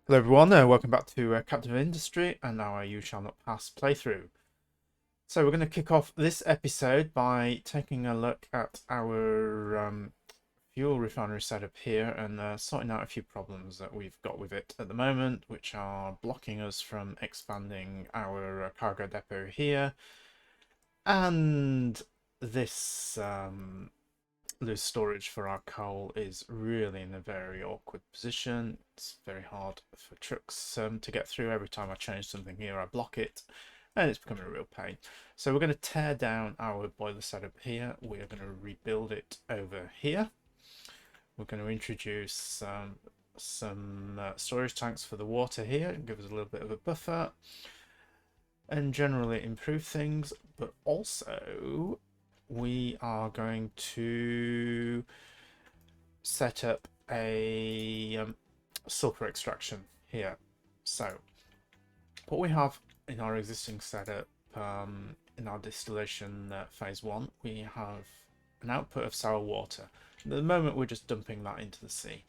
Hello everyone, welcome back to Captain of Industry and our You Shall Not Pass playthrough. So we're going to kick off this episode by taking a look at our fuel refinery setup here and sorting out a few problems that we've got with it at the moment, which are blocking us from expanding our cargo depot here. And this loose storage for our coal is really in a very awkward position. It's very hard for trucks to get through. Every time I change something here, I block it, and it's becoming a real pain. So we're going to tear down our boiler setup here. We're going to rebuild it over here. We're going to introduce some storage tanks for the water here and give us a little bit of a buffer and generally improve things, but also we are going to set up a sulfur extraction here. So what we have in our existing setup, in our distillation phase 1, we have an output of sour water. At the moment we're just dumping that into the sea.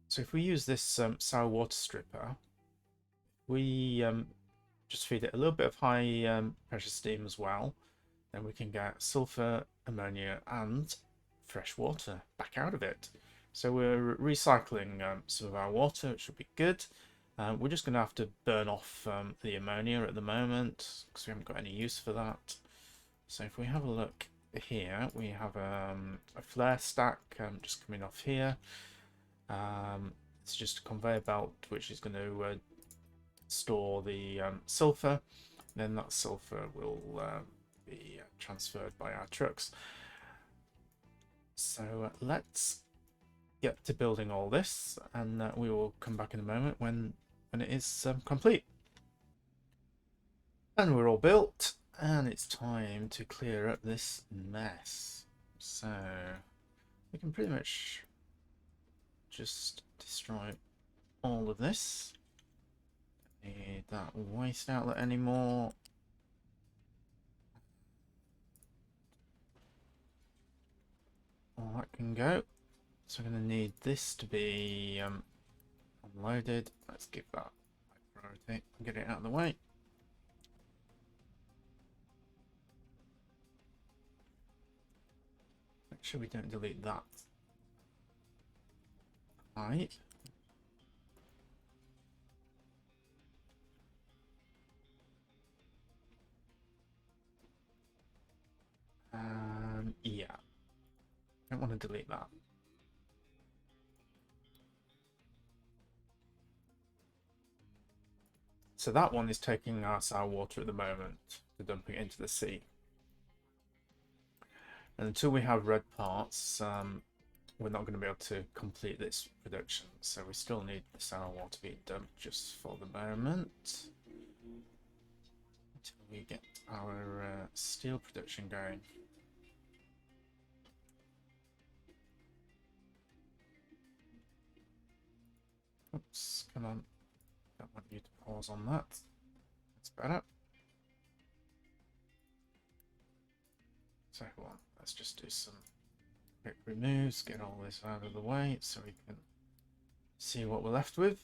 So if we use this sour water stripper, we just feed it a little bit of high pressure steam as well, then we can get sulfur, ammonia and fresh water back out of it. So we're recycling some of our water, which should be good. We're just going to have to burn off the ammonia at the moment because we haven't got any use for that. So if we have a look here, we have a flare stack just coming off here. It's just a conveyor belt which is going to store the sulfur. Then that sulfur will be transferred by our trucks. So let's get to building all this, and we will come back in a moment when it is complete. And we're all built, and it's time to clear up this mess. So we can pretty much just destroy all of this. Don't need that waste outlet anymore. All that can go. So I'm going to need this to be unloaded. Let's give that priority and get it out of the way. Make sure we don't delete that pipe. Yeah, don't want to delete that. So that one is taking our sour water at the moment to dumping it into the sea. And until we have red parts, we're not going to be able to complete this production. So we still need the sour water being dumped just for the moment. Until we get our steel production going. Oops, come on. Don't want you to pause on that. That's better. So what? Let's just do some quick removes, get all this out of the way so we can see what we're left with.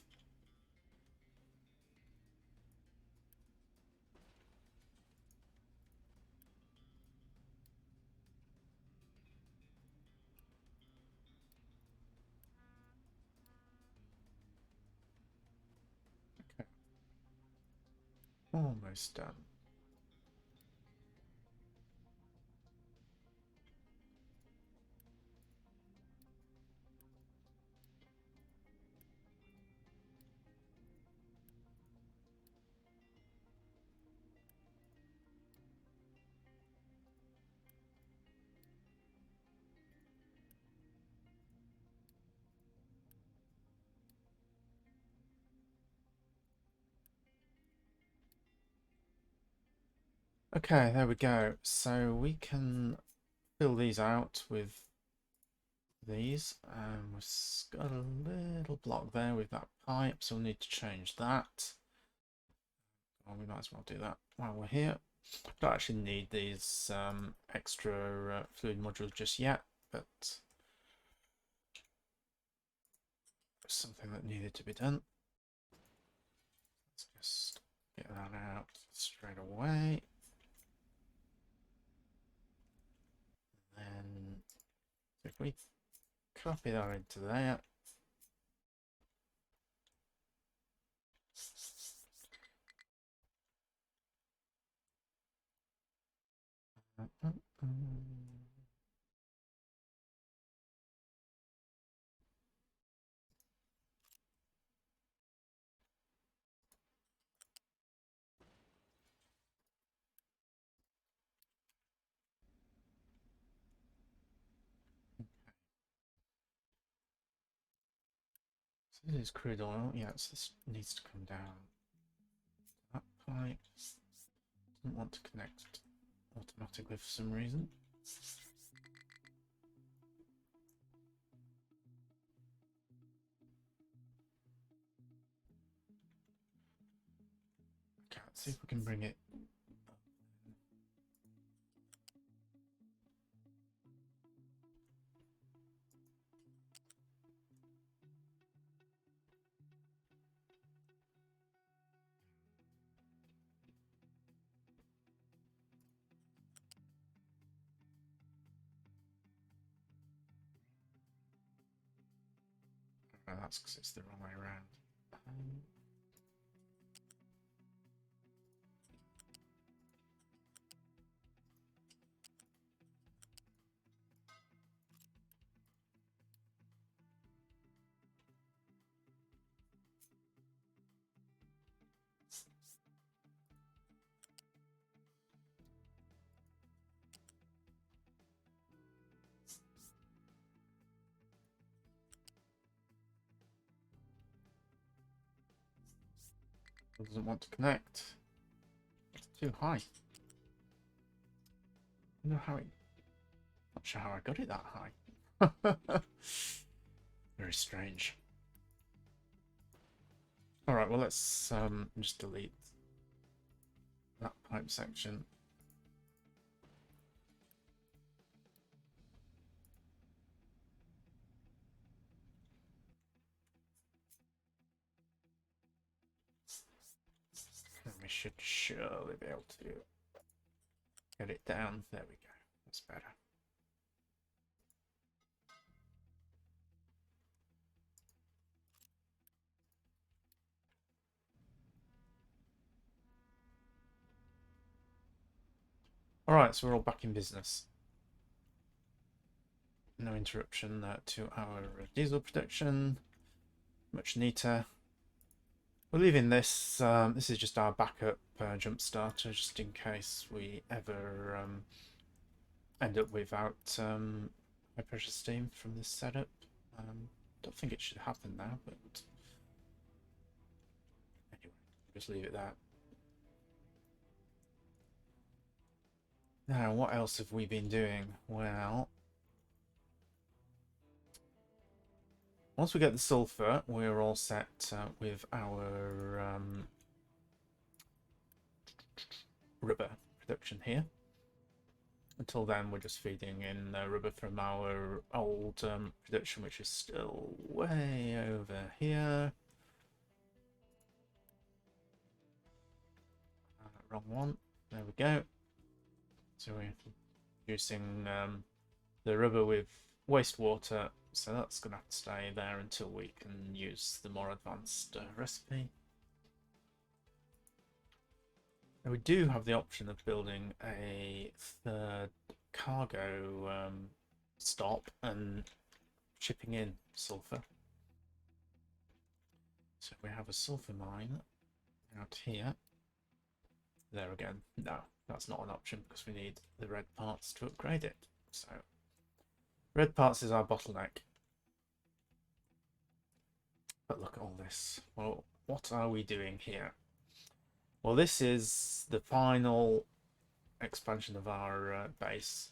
Okay. Almost done. Okay, there we go. So we can fill these out with these. We've got a little block there with that pipe, so we'll need to change that. Well, we might as well do that while we're here. Don't actually need these extra fluid modules just yet, but something that needed to be done. Let's just get that out straight away. Then if we copy that into there, so this is crude oil. Yes, this needs to come down. That pipe doesn't want to connect automatically for some reason. Okay, let's see if we can bring it. Oh, that's because it's the wrong way around. It doesn't want to connect. It's too high. I don't know how it. Not sure how I got it that high. Very strange. All right, well let's just delete that pipe section. And we should surely be able to get it down. There we go. That's better. All right, so we're all back in business. No interruption to our diesel production. Much neater. We're leaving this. This is just our backup jump starter, just in case we ever end up without high pressure steam from this setup. Don't think it should happen now, but anyway, just leave it there. Now, what else have we been doing? Well, once we get the sulfur, we're all set with our rubber production here. Until then, we're just feeding in rubber from our old production, which is still way over here. Wrong one. There we go. So we're producing the rubber with wastewater, so that's going to have to stay there until we can use the more advanced recipe. Now we do have the option of building a third cargo stop and shipping in sulfur. So we have a sulfur mine out here. There again, no, that's not an option because we need the red parts to upgrade it. So red parts is our bottleneck. But look at all this. Well, what are we doing here? Well, this is the final expansion of our base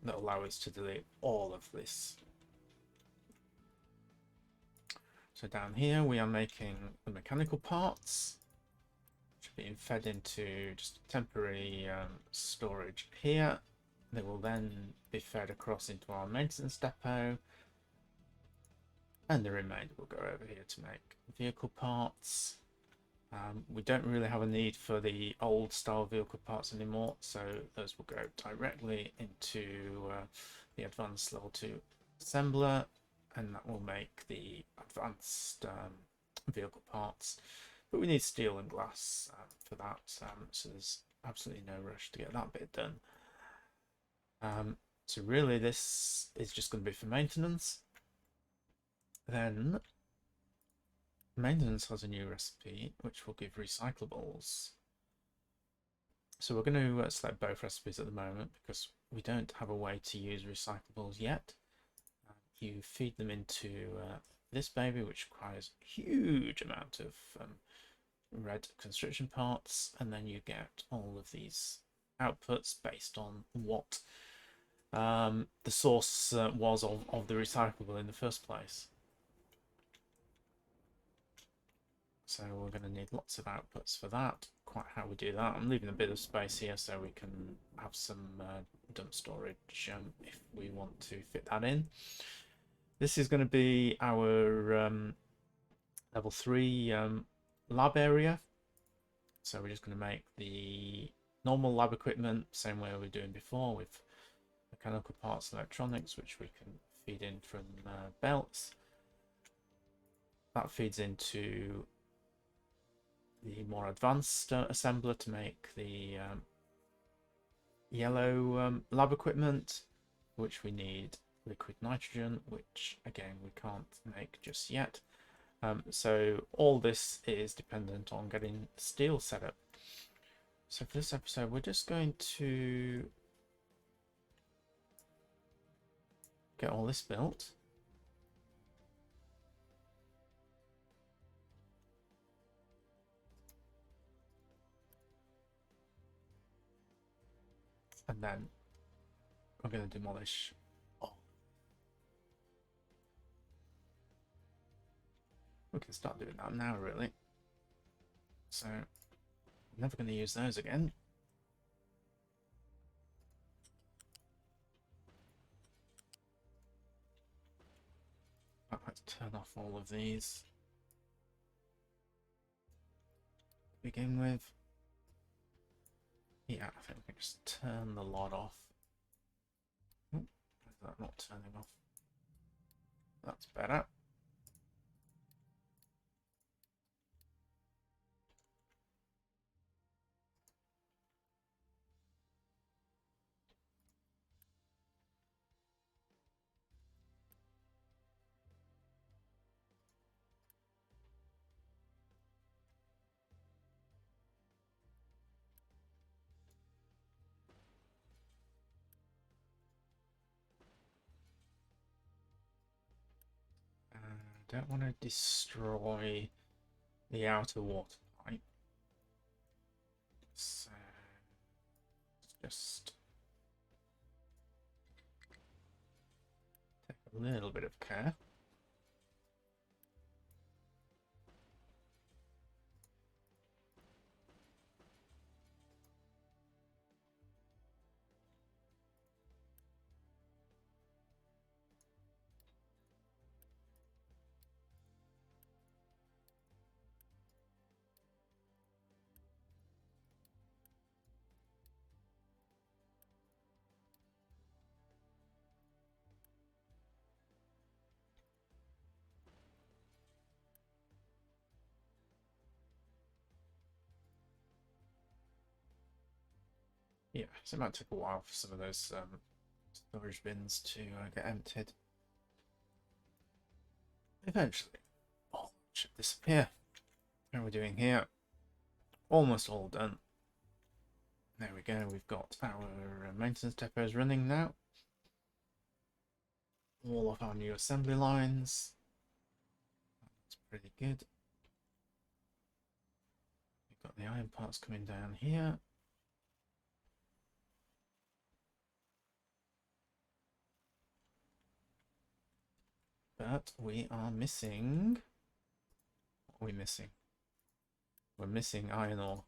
that will allow us to delete all of this. So down here we are making the mechanical parts, which are being fed into just temporary storage here. They will then be fed across into our maintenance depot. And the remainder will go over here to make vehicle parts. We don't really have a need for the old style vehicle parts anymore, so those will go directly into the advanced level 2 assembler, and that will make the advanced vehicle parts. But we need steel and glass for that, so there's absolutely no rush to get that bit done. So really this is just going to be for maintenance. Then maintenance has a new recipe which will give recyclables. So we're going to select both recipes at the moment because we don't have a way to use recyclables yet. You feed them into this baby, which requires a huge amount of red construction parts, and then you get all of these outputs based on what the source was of the recyclable in the first place. So we're going to need lots of outputs for that. Quite how we do that, I'm leaving a bit of space here so we can have some dump storage if we want to fit that in. This is going to be our level 3 lab area. So we're just going to make the normal lab equipment, same way we were doing before, with mechanical parts and electronics, which we can feed in from belts. That feeds into the more advanced assembler to make the yellow lab equipment, which we need liquid nitrogen, which again we can't make just yet. So all this is dependent on getting steel set up. So for this episode we're just going to get all this built. And then we're going to demolish all. We can start doing that now, really. So, I'm never going to use those again. Let's turn off all of these to begin with. Yeah, I think we can just turn the lot off. Is that not turning off? That's better. Don't want to destroy the outer water pipe. So just take a little bit of care. Yeah, so it might take a while for some of those storage bins to get emptied. Eventually, all should disappear. How are we doing here? Almost all done. There we go, we've got our maintenance depots running now. All of our new assembly lines. That's pretty good. We've got the iron parts coming down here. But we are missing... What are we missing? We're missing iron ore.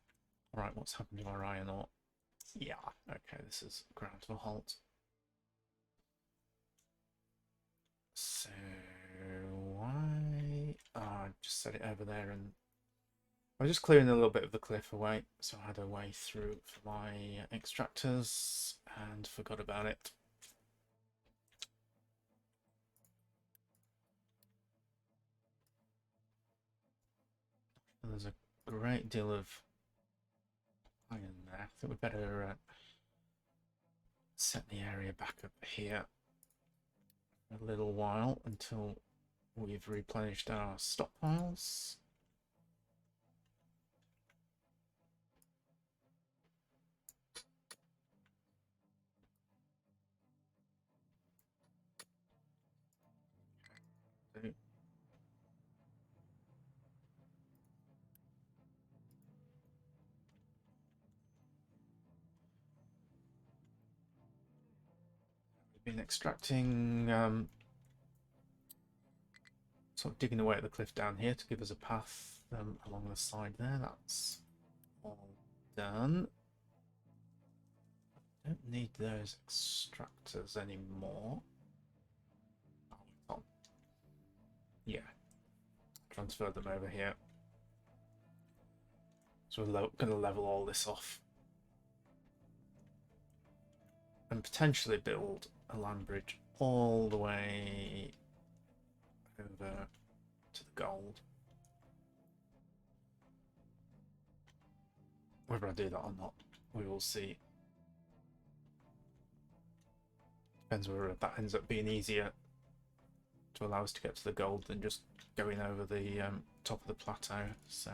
Alright, what's happened to our iron ore? Yeah, okay, this is ground to a halt. So, why just set it over there, and I was just clearing a little bit of the cliff away, so I had a way through for my extractors and forgot about it. And there's a great deal of iron there. I think we better set the area back up here a little while until we've replenished our stockpiles. We've been extracting, sort of digging away at the cliff down here to give us a path along the side there. That's all done. Don't need those extractors anymore. Oh, yeah, transfer them over here. So we're going to level all this off and potentially build a land bridge all the way over to the gold. Whether I do that or not, we will see. Depends whether that ends up being easier to allow us to get to the gold than just going over the top of the plateau. So,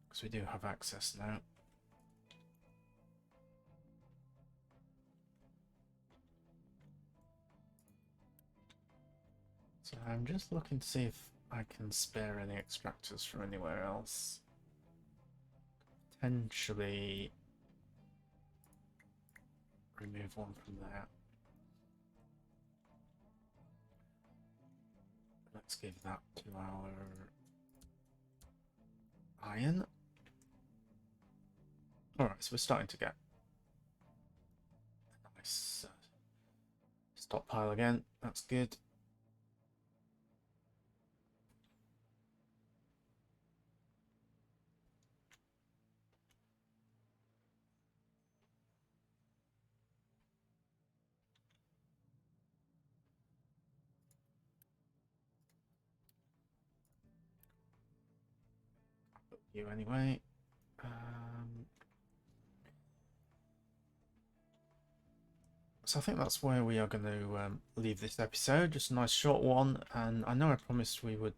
because we do have access now. So I'm just looking to see if I can spare any extractors from anywhere else. Potentially remove one from there. Let's give that to our iron. Alright, so we're starting to get a nice stockpile again. That's good. You anyway. So I think that's where we are going to leave this episode. Just a nice short one, and I know I promised we would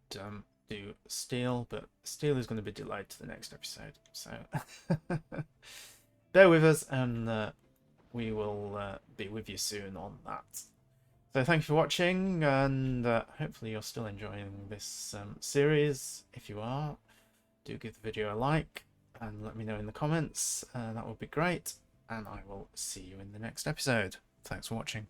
do steel, but steel is going to be delayed to the next episode. So bear with us, and we will be with you soon on that. So thank you for watching, and hopefully you're still enjoying this series. If you are, do give the video a like and let me know in the comments. That would be great, and I will see you in the next episode. Thanks for watching.